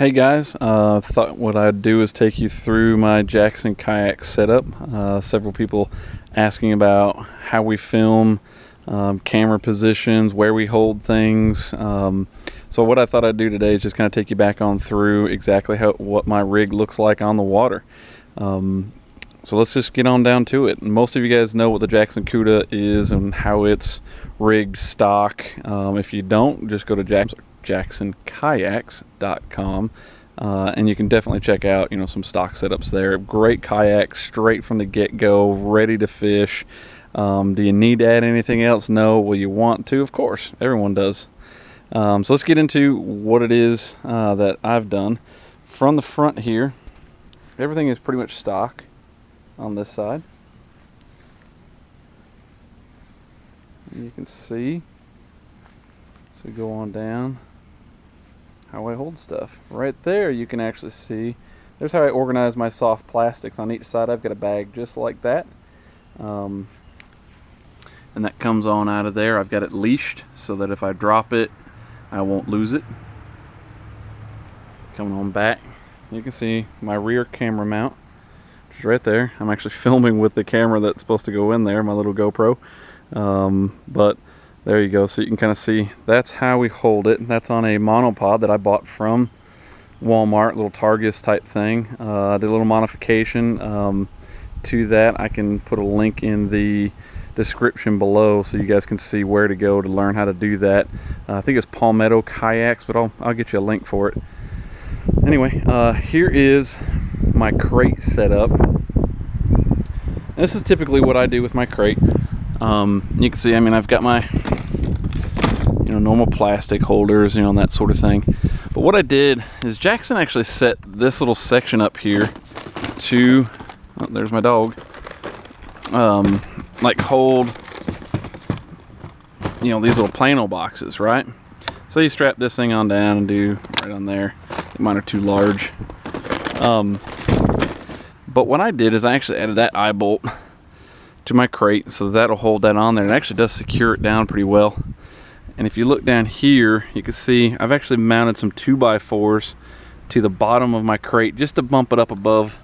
Hey guys, thought what I'd do is take you through my Jackson Kayak setup. Several people asking about how we film, camera positions, where we hold things. So what I thought I'd do today is just kind of take you back on through exactly what my rig looks like on the water. So let's just get on down to it. Most of you guys know what the Jackson Cuda is and how it's rigged stock. If you don't, just go to JacksonKayaks.com and you can definitely check out some stock setups there. Great kayak straight from the get-go, ready to fish. Do you need to add anything else? No. Will you want to? Of course, everyone does. So let's get into what it is that I've done. From the front here, everything is pretty much stock on this side. And you can see, so we go on down, how I hold stuff. Right there you can actually see, there's how I organize my soft plastics. On each side I've got a bag just like that. And that comes on out of there. I've got it leashed so that if I drop it, I won't lose it. Coming on back, you can see my rear camera mount, which is right there. I'm actually filming with the camera that's supposed to go in there, my little GoPro. But there you go, so you can kind of see that's how we hold it. That's on a monopod that I bought from Walmart, little Targus type thing. Did a little modification to that. I can put a link in the description below so you guys can see where to go to learn how to do that. I think it's Palmetto Kayaks, but I'll get you a link for it. Anyway, here is my crate setup. This is typically what I do with my crate. You can see, I've got my normal plastic holders, that sort of thing. But what I did is Jackson actually set this little section up here to, oh, there's my dog, like hold, these little plano boxes, right? So you strap this thing on down and do right on there. Mine are too large. But what I did is I actually added that eye bolt to my crate, so that'll hold that on there. It actually does secure it down pretty well. And if you look down here, you can see I've actually mounted some 2x4s to the bottom of my crate just to bump it up above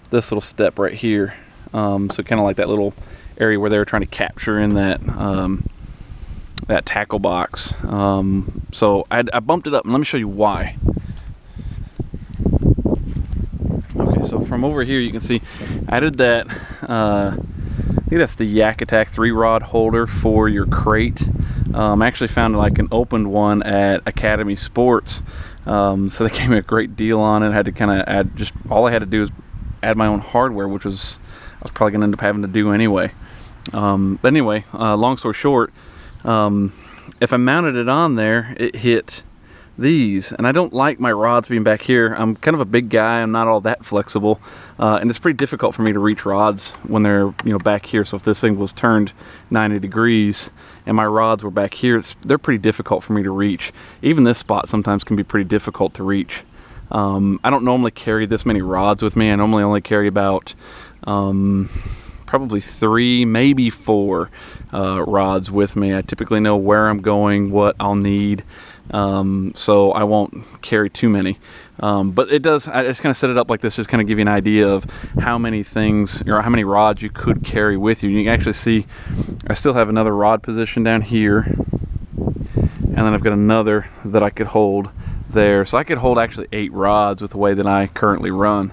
this little step right here. So kind of like that little area where they were trying to capture in that that tackle box. So I bumped it up, and let me show you why. Okay, so from over here you can see I added that I think that's the Yak Attack 3-rod holder for your crate. I actually found like an opened one at Academy Sports, so they gave me a great deal on it. I had to kind of add, just all I had to do is add my own hardware, which was I was probably going to end up having to do anyway. But anyway, long story short, if I mounted it on there, it hit these, and I don't like my rods being back here. I'm kind of a big guy. I'm not all that flexible, and it's pretty difficult for me to reach rods when they're back here. So if this thing was turned 90 degrees and my rods were back here, they're pretty difficult for me to reach. Even this spot sometimes can be pretty difficult to reach. I don't normally carry this many rods with me. I normally only carry about probably 3, maybe 4 rods with me. I typically know where I'm going, what I'll need, so I won't carry too many. But it does, I just kind of set it up like this, just kind of give you an idea of how many things, or how many rods you could carry with you. You can actually see I still have another rod position down here, and then I've got another that I could hold there. So I could hold actually 8 rods with the way that I currently run.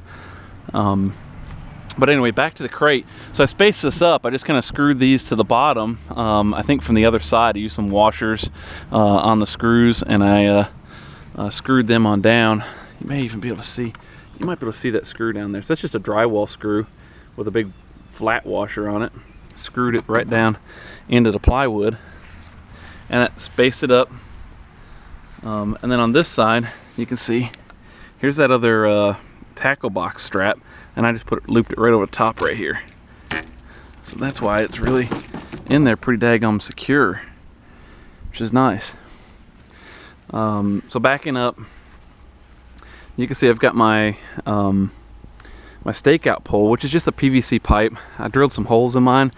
But anyway, back to the crate. So I spaced this up. I just kind of screwed these to the bottom. I think from the other side, I used some washers on the screws, and I screwed them on down. You may even be able to see, you might be able to see that screw down there. So that's just a drywall screw with a big flat washer on it. Screwed it right down into the plywood, and that spaced it up. And then on this side, you can see, here's that other tackle box strap, and I just looped it right over the top right here. So that's why it's really in there pretty daggum secure, which is nice. So backing up, you can see I've got my my stakeout pole, which is just a PVC pipe. I drilled some holes in mine.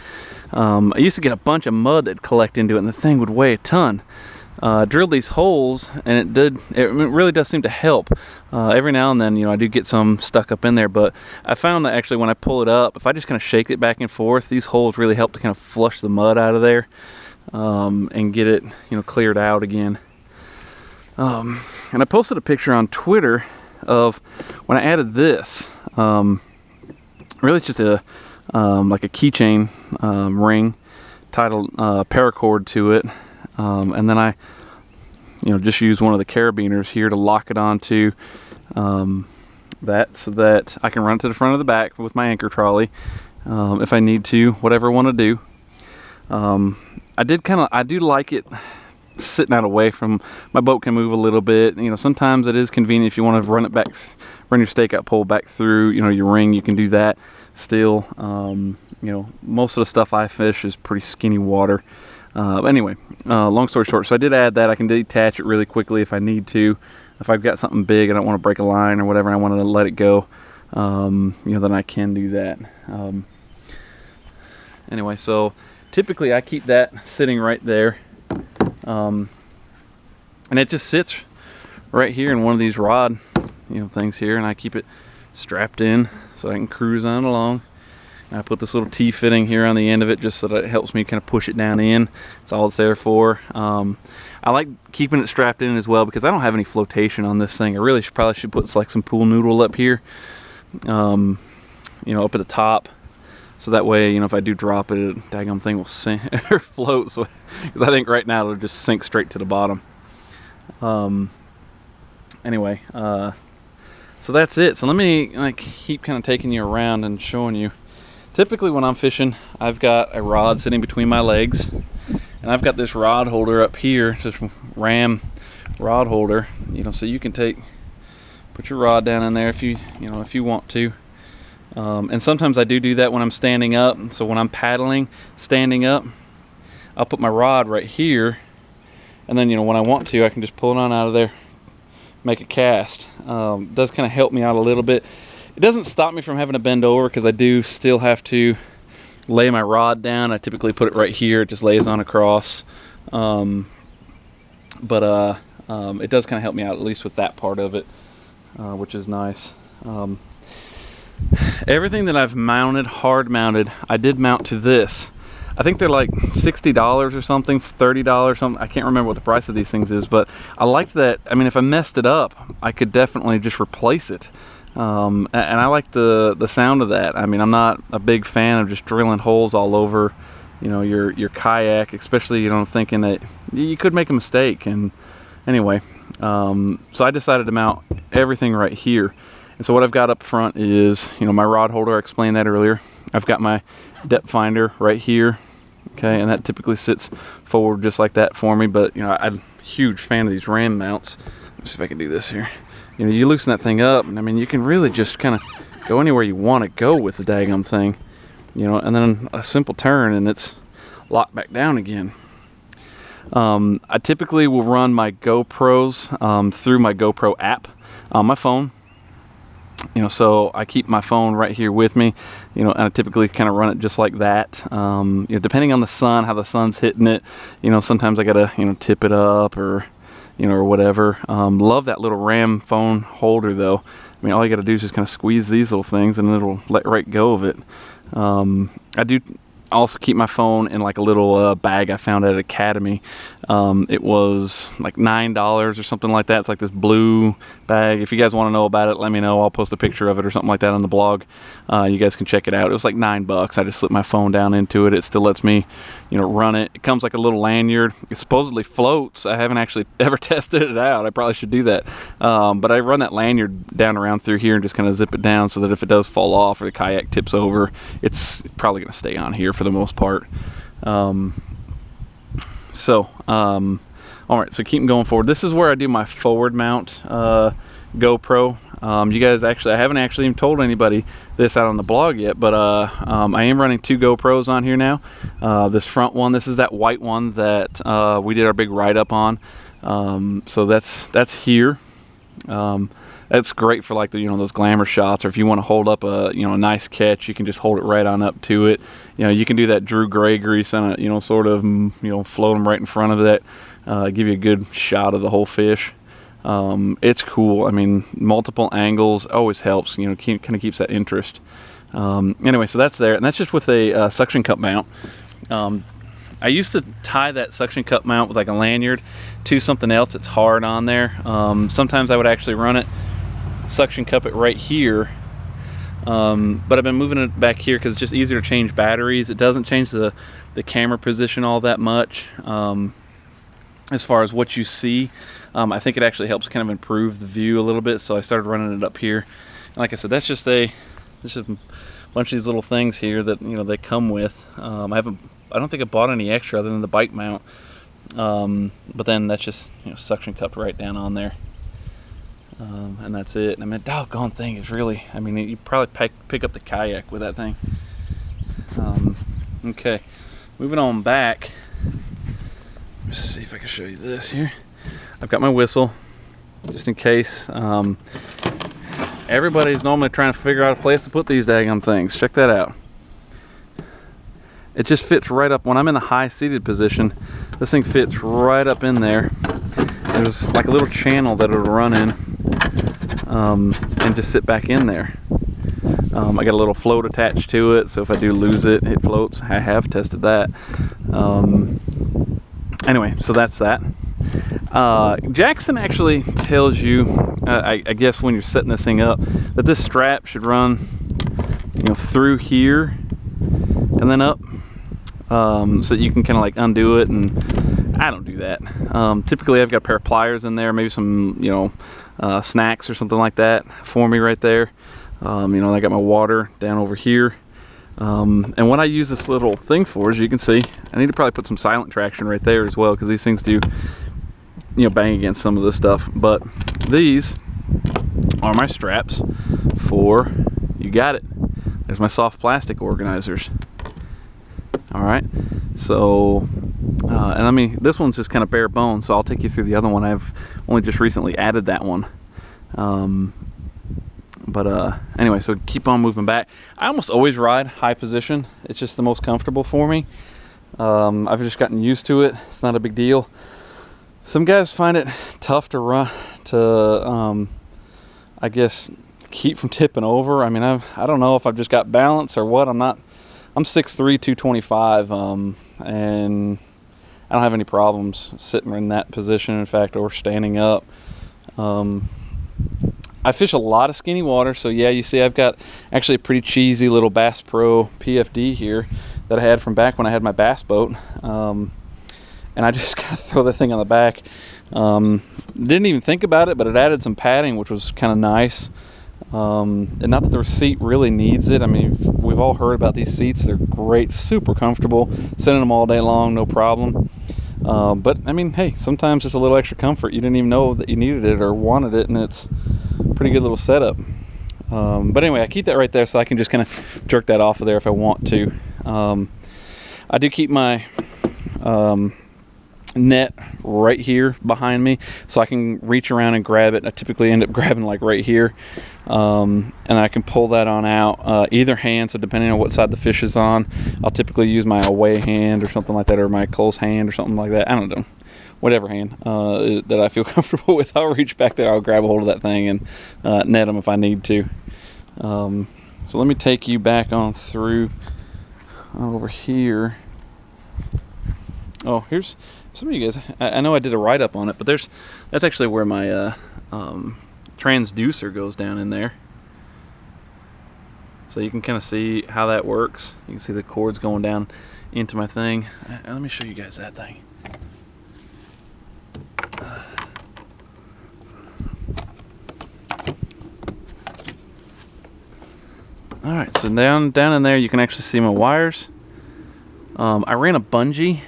I used to get a bunch of mud that'd collect into it, and the thing would weigh a ton. drilled these holes, and it really does seem to help. Every now and then, you know, I do get some stuck up in there, but I found that actually when I pull it up, if I just kind of shake it back and forth, these holes really help to kind of flush the mud out of there, and get it, you know, cleared out again. And I posted a picture on Twitter of when I added this. Really it's just a like a keychain ring, titled paracord to it, and then I, you know, just use one of the carabiners here to lock it onto that, so that I can run it to the front of the back with my anchor trolley if I need to, whatever I want to do. I do like it sitting out away from, my boat can move a little bit. You know, sometimes it is convenient if you want to run it back, run your stakeout pole back through, you know, your ring, you can do that still. You know, most of the stuff I fish is pretty skinny water. Anyway, long story short, so I did add that. I can detach it really quickly if I need to. If I've got something big, I don't want to break a line or whatever, and I want to let it go, you know, then I can do that. Anyway, so typically I keep that sitting right there. And it just sits right here in one of these rod, you know, things here, and I keep it strapped in so I can cruise on along. And I put this little T-fitting here on the end of it just so that it helps me kind of push it down in. That's all it's there for. I like keeping it strapped in as well because I don't have any flotation on this thing. I really probably should put like some pool noodle up here, you know, up at the top. So that way, you know, if I do drop it, the daggum thing will sink or float. So, because I think right now it'll just sink straight to the bottom. Anyway, so that's it. So let me like keep kind of taking you around and showing you. Typically when I'm fishing, I've got a rod sitting between my legs, and I've got this rod holder up here, this ram rod holder, you know, so you can put your rod down in there if you want to. And sometimes I do that when I'm standing up. So when I'm paddling, standing up, I'll put my rod right here, and then, you know, when I want to, I can just pull it on out of there, make a cast. Does kind of help me out a little bit. It doesn't stop me from having to bend over because I do still have to lay my rod down. I typically put it right here. It just lays on across. It does kind of help me out, at least with that part of it, which is nice. Everything that I've mounted, hard mounted, I did mount to this. I think they're like $60 or something, $30 something. I can't remember what the price of these things is, but I liked that. I mean, if I messed it up, I could definitely just replace it. And I like the sound of that. I mean, I'm not a big fan of just drilling holes all over, you know, your kayak, especially, you know, thinking that you could make a mistake. And anyway, so I decided to mount everything right here. And so what I've got up front is, you know, my rod holder. I explained that earlier. I've got my depth finder right here, okay, and that typically sits forward just like that for me. But, you know, I'm a huge fan of these ram mounts. Let me see if I can do this here. You know, you loosen that thing up, and I mean, you can really just kind of go anywhere you want to go with the daggum thing, you know, and then a simple turn and it's locked back down again. I typically will run my GoPros through my GoPro app on my phone. You know, so I keep my phone right here with me, you know, and I typically kind of run it just like that. You know, depending on the sun, how the sun's hitting it, you know, sometimes I gotta, you know, tip it up or, you know, or whatever. Love that little ram phone holder though. I mean, all you gotta do is just kind of squeeze these little things and it'll let right go of it. I do also keep my phone in like a little bag I found at Academy. It was like $9 or something like that. It's like this blue bag. If you guys want to know about it, let me know. I'll post a picture of it or something like that on the blog. You guys can check it out. It was like $9. I just slipped my phone down into it. It still lets me, you know, run it. It comes like a little lanyard. It supposedly floats. I haven't actually ever tested it out. I probably should do that. But I run that lanyard down around through here and just kind of zip it down so that if it does fall off or the kayak tips over, it's probably going to stay on here for the most part. All right, so keep going forward. This is where I do my forward mount GoPro. You guys I haven't actually even told anybody this out on the blog yet, but I am running 2 GoPros on here now. This front one, this is that white one that we did our big write-up on. So that's here. And That's great for like the, those glamour shots, or if you want to hold up a, a nice catch, you can just hold it right on up to it. You can do that Drew Gray grease on it, sort of, float them right in front of that, give you a good shot of the whole fish. It's cool. I mean, multiple angles always helps, kind of keeps that interest. Anyway, so that's there, and that's just with a suction cup mount. I used to tie that suction cup mount with like a lanyard to something else that's hard on there. Sometimes I would actually run it, suction cup it right here, but I've been moving it back here because it's just easier to change batteries. It doesn't change the camera position all that much as far as what you see. I think it actually helps kind of improve the view a little bit, so I started running it up here. And like I said, that's just a bunch of these little things here that they come with. I don't think I bought any extra other than the bike mount, but then that's just suction cupped right down on there, and that's it. I mean, doggone thing is really, I mean, you probably pick up the Kayak with that thing. Okay, moving on back. Let's see if I can show you this here. I've got my whistle just in case. Everybody's normally trying to figure out a place to put these daggum things. Check that out. It just fits right up. When I'm in a high seated position, this thing fits right up in there. There's like a little channel that it'll run in and just sit back in there. I got a little float attached to it, so if I do lose it, it floats. I have tested that. Anyway, so that's that. Jackson actually tells you, I guess when you're setting this thing up, that this strap should run through here and then up, so that you can kind of like undo it, and I don't do that. Typically I've got a pair of pliers in there, maybe some snacks or something like that for me right there. I got my water down over here, and what I use this little thing for, as you can see, I need to probably put some silent traction right there as well, because these things do bang against some of this stuff. But these are my straps for, you got it, there's my soft plastic organizers. All right, so and I mean, this one's just kind of bare bones, so I'll take you through the other one. I've only just recently added that one. But anyway, so keep on moving back. I almost always ride high position. It's just the most comfortable for me. I've just gotten used to it. It's not a big deal. Some guys find it tough to run, I guess, keep from tipping over. I mean, I don't know if I've just got balance or what. I'm 6'3", 225, and I don't have any problems sitting in that position, in fact, or standing up. I fish a lot of skinny water, so yeah, you see I've got actually a pretty cheesy little Bass Pro PFD here that I had from back when I had my bass boat, and I just kind of throw the thing on the back. Didn't even think about it, but it added some padding, which was kind of nice. And not that the seat really needs it. I mean, we've all heard about these seats. They're great, super comfortable, sitting them all day long, no problem. But I mean, hey, sometimes just a little extra comfort. You didn't even know that you needed it or wanted it, and it's a pretty good little setup. But anyway, I keep that right there so I can just kind of jerk that off of there if I want to. I do keep my net right here behind me so I can reach around and grab it. I typically end up grabbing like right here, and I can pull that on out either hand, so depending on what side the fish is on, I'll typically use my away hand or something like that, or my close hand or something like that. I don't know, whatever hand that I feel comfortable with. I'll reach back there, I'll grab a hold of that thing and net them if I need to. So let me take you back on through over here. Oh, here's some of you guys. I know I did a write-up on it, but that's actually where my transducer goes down in there. So you can kind of see how that works. You can see the cords going down into my thing. Let me show you guys that thing. All right, so down in there you can actually see my wires. I ran a bungee.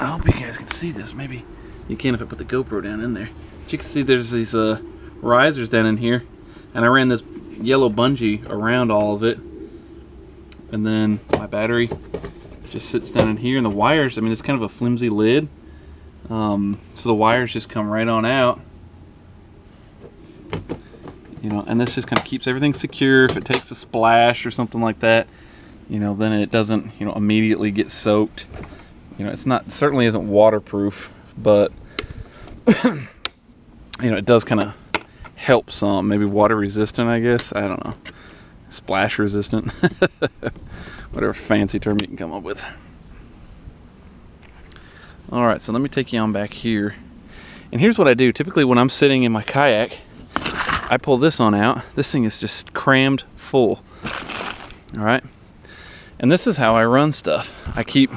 I hope you guys can see this. Maybe you can if I put the GoPro down in there. But you can see there's these risers down in here, and I ran this yellow bungee around all of it, and then my battery just sits down in here, and the wires, I mean, it's kind of a flimsy lid, so the wires just come right on out. you know, and this just kind of keeps everything secure. If it takes a splash or something like that, you know, then it doesn't, you know, immediately get soaked. You know, it's not, certainly isn't waterproof, but you know, it does kind of help some. Maybe water resistant, I guess. I don't know. Splash resistant. Whatever fancy term you can come up with. All right, so let me take you on back here. And here's what I do. Typically when I'm sitting in my kayak, I pull this on out. This thing is just crammed full. All right. And this is how I run stuff. I keep,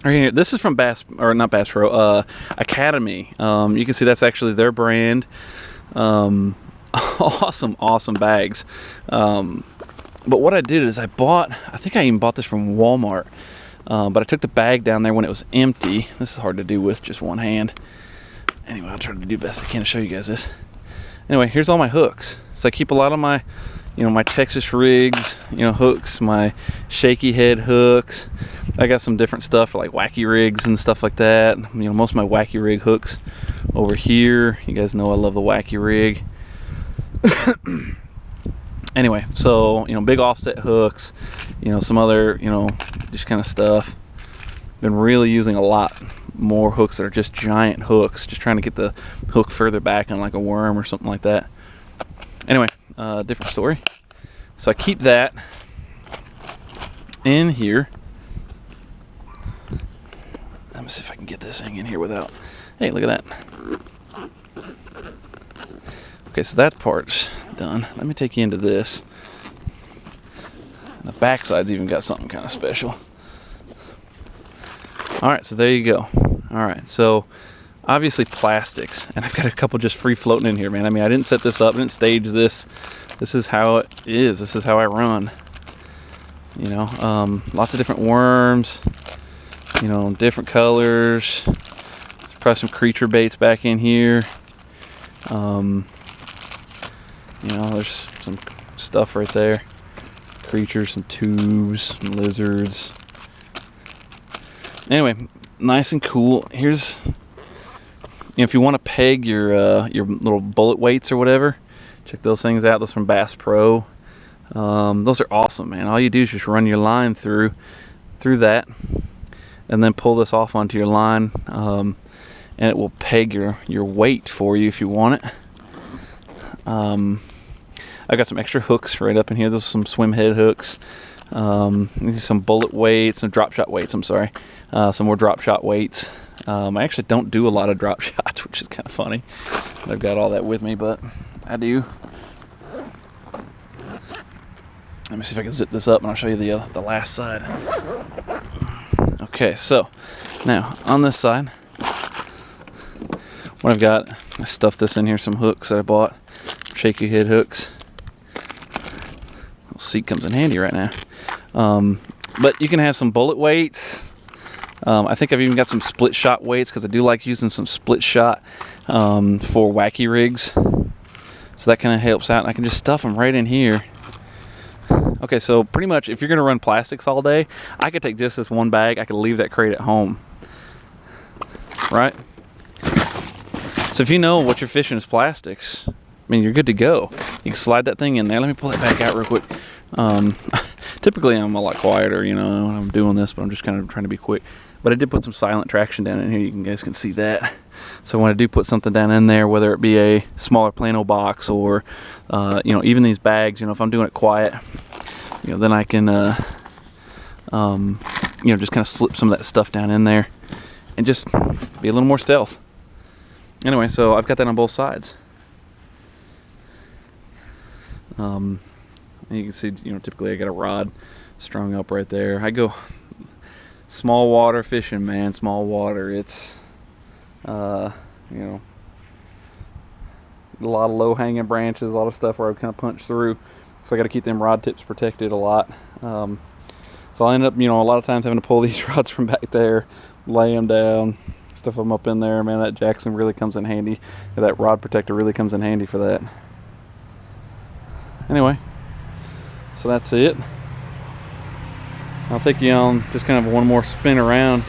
right here, this is from Bass, or not Bass Pro, Academy. You can see that's actually their brand. Awesome bags. But what I did is I think I even bought this from Walmart. But I took the bag down there when it was empty. This is hard to do with just one hand. Anyway, I'll try to do the best I can to show you guys this. Anyway, here's all my hooks. So I keep a lot of my, you know, my Texas rigs, you know, hooks, my shaky head hooks. I got some different stuff for like wacky rigs and stuff like that. You know, most of my wacky rig hooks over here. You guys know I love the wacky rig. Anyway, so, you know, big offset hooks, you know, some other, you know, just kind of stuff. Been really using a lot more hooks that are just giant hooks, just trying to get the hook further back on like a worm or something like that. Anyway, different story. So I keep that in here. Let me see if I can get this thing in here without, hey, look at that. Okay, so that part's done. Let me take you into this. The backside's even got something kind of special. All right, so there you go. All right, so obviously plastics, and I've got a couple just free floating in here, man. I mean, I didn't set this up, I didn't stage this. This is how it is. This is how I run. You know, lots of different worms. You know, different colors. There's probably some creature baits back in here. You know, there's some stuff right there. Creatures, some tubes, some lizards. Anyway, nice and cool. Here's, you know, if you want to peg your little bullet weights or whatever, check those things out. Those from Bass Pro. Those are awesome, man. All you do is just run your line through that, and then pull this off onto your line, and it will peg your weight for you if you want it. I got some extra hooks right up in here. Those are some swim head hooks. Some bullet weights, some drop shot weights. I'm sorry, some more drop shot weights. I actually don't do a lot of drop shots, which is kind of funny. I've got all that with me, but I do. Let me see if I can zip this up, and I'll show you the last side. Okay, so now on this side, what I've got, I stuffed this in here. Some hooks that I bought, shaky head hooks. Seat comes in handy right now. But you can have some bullet weights. I think I've even got some split shot weights, because I do like using some split shot for wacky rigs. So that kind of helps out. And I can just stuff them right in here. Okay, so pretty much if you're going to run plastics all day, I could take just this one bag. I could leave that crate at home. Right? So if you know what you're fishing is plastics, I mean, you're good to go. You can slide that thing in there. Let me pull that back out real quick. Typically I'm a lot quieter, you know, when I'm doing this, but I'm just kind of trying to be quick. But I did put some silent traction down in here. You guys can see that. So when I do put something down in there, whether it be a smaller plano box or, you know, even these bags, you know, if I'm doing it quiet, you know, then I can, you know, just kind of slip some of that stuff down in there and just be a little more stealth. Anyway, so I've got that on both sides. And you can see, you know, typically I got a rod strung up right there. I go small water fishing, man. Small water. It's, you know, a lot of low hanging branches, a lot of stuff where I kind of punch through. So I got to keep them rod tips protected a lot. So I end up, you know, a lot of times having to pull these rods from back there, lay them down, stuff them up in there. Man, that Jackson really comes in handy. That rod protector really comes in handy for that. Anyway, so that's it. I'll take you on just kind of one more spin around.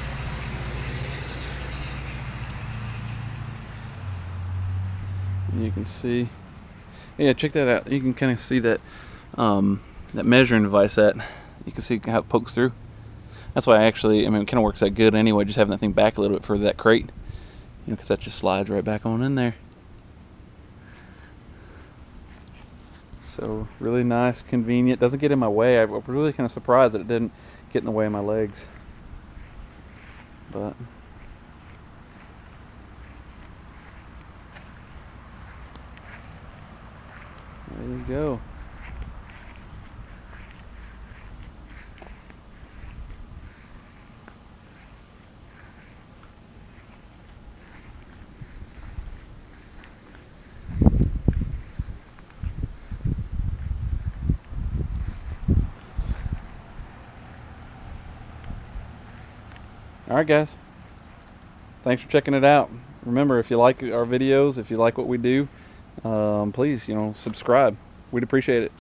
You can see. Yeah, check that out. You can kind of see that that measuring device. That you can see how it pokes through. That's why it kind of works that good anyway. Just having that thing back a little bit further, that crate, because that just slides right back on in there. So really nice, convenient. Doesn't get in my way. I was really kind of surprised that it didn't get in the way of my legs. But there you go. All right, guys. Thanks for checking it out. Remember, if you like our videos, if you like what we do, please, subscribe. We'd appreciate it.